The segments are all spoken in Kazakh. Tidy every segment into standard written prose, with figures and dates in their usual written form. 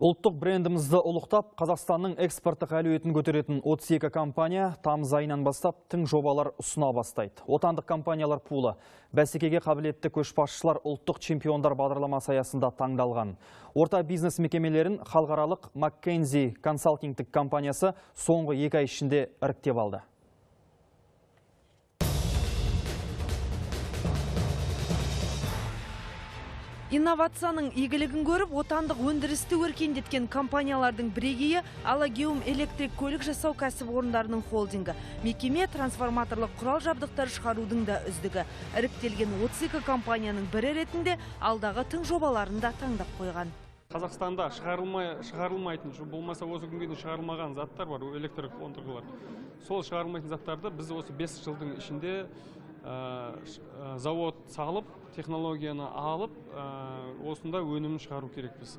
Ұлттық брендімізді ұлықтап, Қазақстанның экспорттық әлеуетін көтеретін 32 компания тамыз айынан бастап тың жобалар ұсына бастайды. Отандық компаниялар пулы бәсекеге қабілетті көшбасшылар ұлттық чемпиондар бағдарламасы аясында таңдалған. Орта бизнес мекемелерін халықаралық McKinsey консалтингтік компаниясы соңғы 2 ай ішінде іріктеп алды. Инновацияның игілігін көріп, отандық өндірісті өркендеткен компаниялардың бірегейі Аллагеум электрик көлік жасау кәсіпорындарының холдингі. Мекеме трансформаторлық құрал жабдықтар шығарудың да үздігі. Іріктелген 32 компанияның бірі ретінде алдағы тың жобаларын да таңдап қойған. Қазақстанда шығарылмайтын, болмаса осы күнге дейін шығарылмаған заттар бар, электр қондырғылар. Сол шығарылмайтын заттарды біз осы 5 жылдың ішінде завод салып, технологияны алып, осында өнімін шығару керекпіз.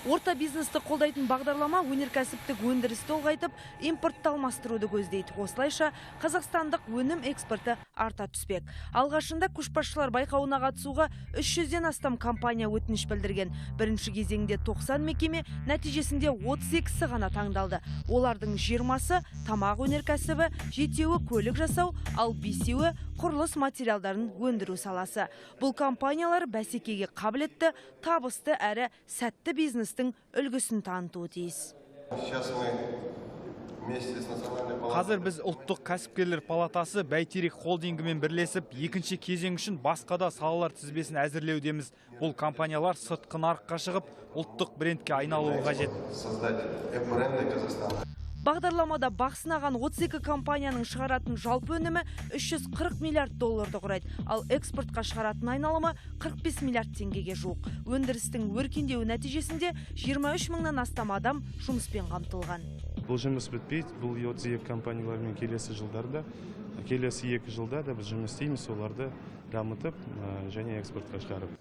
Орта бизнесті қолдайтын бағдарлама өнеркәсіптік өндірісті ұлғайтып, импортты алмастыруды көздейді. Осылайша қазақстандық өнім экспорты арта түспек. Алғашында көшбасшылар байқауына қатысуға 300-ден астам компания өтініш білдірген. Бірінші кезеңде 90 мекеме, нәтижесінде 32-сі ғана таңдалды. Олардың 20-сы тамақ өнеркәсібі, 7-еуі көлік жасау, ал 5-еуі құрылыс материалдарын өндіру саласы. Бұл компаниялар бәсекеге қабілетті, табысты әрі сәтті бизнестің үлгісін танытуы тиіс. Қазір біз ұлттық кәсіпкерлер палатасы Бәйтерек холдингімен бірлесіп, екінші кезең үшін басқа да салалар тізбесін әзірлеудеміз. Бұл компаниялар сыртқы нарыққа шығып, ұлттық брендке айналуы қажет. Бағдарламада бақ сынаған 32 компанияның шығаратын жалпы өнімі 340 миллиард долларды құрайды, ал экспортқа шығаратын айналымы 45 миллиард теңгеге жуық. Өндірістің өркендеуі нәтижесінде 23 мыңнан астам адам жұмыспен қамтылған. Бұл жұмыс бітпейді, бұл 32 компаниялармен келесі жылдарда, келесі 2 жылда да біз жұмыс істейміз, оларды дамытып және экспортқа шығарып.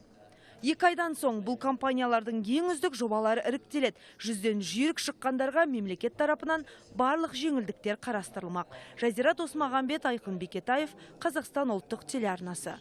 2 айдан соң бұл компаниялардың ең үздік жобалары іріктеледі. 100-ден жүйрік шыққандарға мемлекет тарапынан барлық жеңілдіктер қарастырылмақ. Жазира Досмағамбет, Айқын Бекетаев, Қазақстан ұлттық телеарнасы.